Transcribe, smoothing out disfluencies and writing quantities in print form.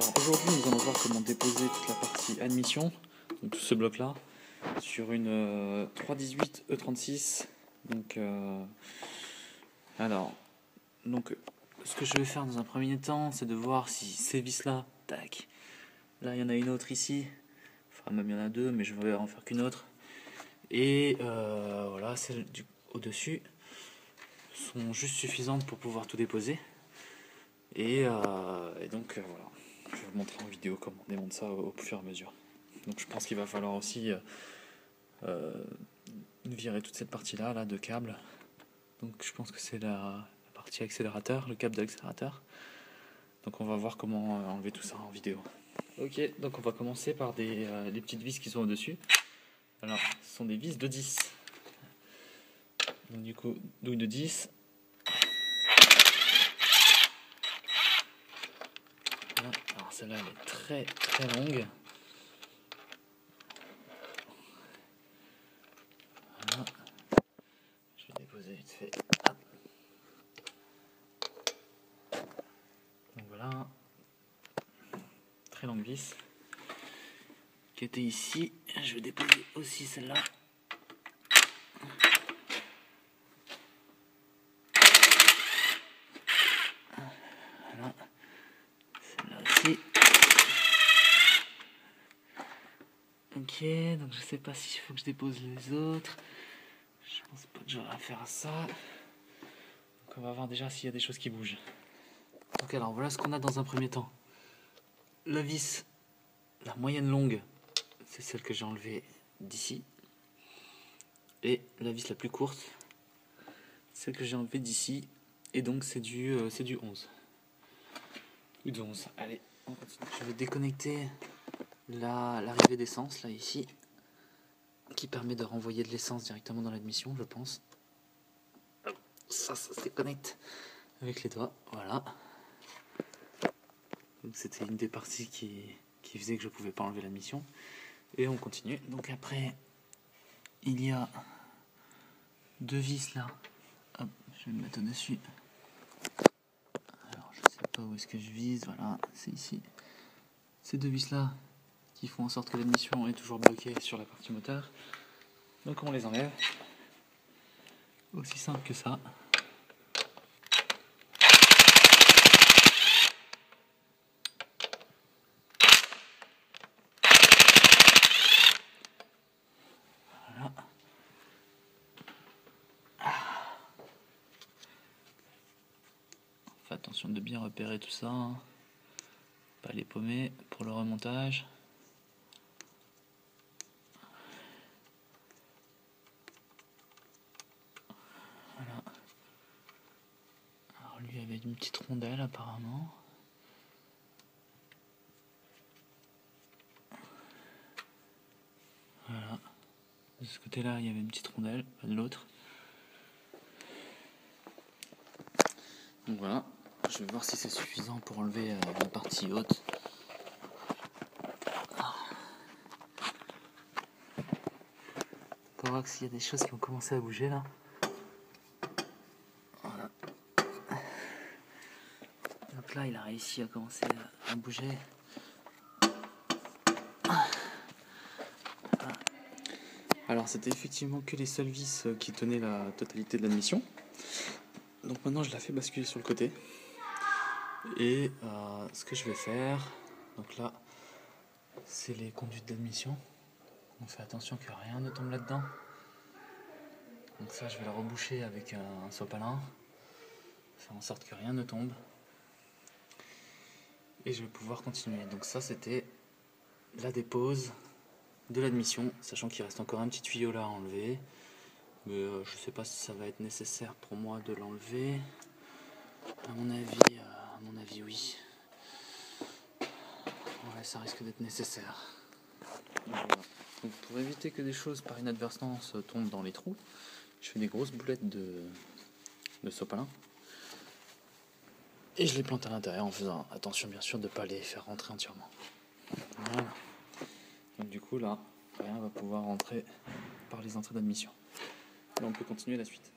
Alors aujourd'hui nous allons voir comment déposer toute la partie admission, donc tout ce bloc là, sur une 318 E36. Donc ce que je vais faire dans un premier temps, c'est de voir si ces vis là, tac, là il y en a une autre ici, enfin même il y en a deux, mais je vais en faire qu'une autre, et voilà, celles au-dessus sont juste suffisantes pour pouvoir tout déposer. Et donc voilà, je vais vous montrer en vidéo comment on démonte ça au fur et à mesure. Donc je pense qu'il va falloir aussi virer toute cette partie là de câble. Donc je pense que c'est la partie accélérateur, le câble d'accélérateur. Donc on va voir comment enlever tout ça en vidéo. Ok, donc on va commencer par les petites vis qui sont au dessus. Alors ce sont des vis de 10. Donc du coup douille de 10. Alors celle-là elle est très très longue. Voilà. Je vais déposer vite fait. Hop. Donc voilà. Très longue vis. Qui était ici. Je vais déposer aussi celle-là. Voilà. Celle-là aussi. Ok, donc je sais pas s'il faut que je dépose les autres. Je pense pas que j'aurai à faire ça. Donc on va voir déjà s'il y a des choses qui bougent. Donc alors voilà ce qu'on a dans un premier temps. La vis, la moyenne longue, c'est celle que j'ai enlevée d'ici. Et la vis la plus courte, celle que j'ai enlevée d'ici. Et donc c'est du 11. Ou de 11. Allez, on continue. Je vais déconnecter l'arrivée d'essence là ici, qui permet de renvoyer de l'essence directement dans l'admission, je pense. Ça se déconnecte avec les doigts, voilà. Donc c'était une des parties qui faisait que je pouvais pas enlever l'admission. Et on continue. Donc après, il y a deux vis là. Hop, je vais me mettre au-dessus. Alors je sais pas où est-ce que je vise, voilà, c'est ici. Ces deux vis là qui font en sorte que l'admission est toujours bloquée sur la partie moteur. Donc on les enlève. Aussi simple que ça. Voilà. Fais attention de bien repérer tout ça, hein. Pas les paumer pour le remontage. Voilà. Alors lui avait une petite rondelle apparemment. Voilà. De ce côté-là, il y avait une petite rondelle, pas de l'autre. Donc voilà. Je vais voir si c'est suffisant pour enlever la partie haute. Pour voir s'il y a des choses qui ont commencé à bouger là. Voilà. Donc là, il a réussi à commencer à bouger. Alors c'était effectivement que les seules vis qui tenaient la totalité de l'admission. Donc maintenant je la fais basculer sur le côté. Et ce que je vais faire, donc là c'est les conduites d'admission. On fait attention que rien ne tombe là-dedans. Donc ça je vais la reboucher avec un sopalin. Faire en sorte que rien ne tombe. Et je vais pouvoir continuer. Donc ça c'était la dépose de l'admission, sachant qu'il reste encore un petit tuyau là à enlever. Mais je sais pas si ça va être nécessaire pour moi de l'enlever. À mon avis oui. Ouais, ça risque d'être nécessaire. Voilà. Donc pour éviter que des choses par inadvertance tombent dans les trous, je fais des grosses boulettes de sopalin. Et je les plante à l'intérieur en faisant attention bien sûr de ne pas les faire rentrer entièrement. Voilà. Donc du coup là, rien va pouvoir rentrer par les entrées d'admission. Là on peut continuer la suite.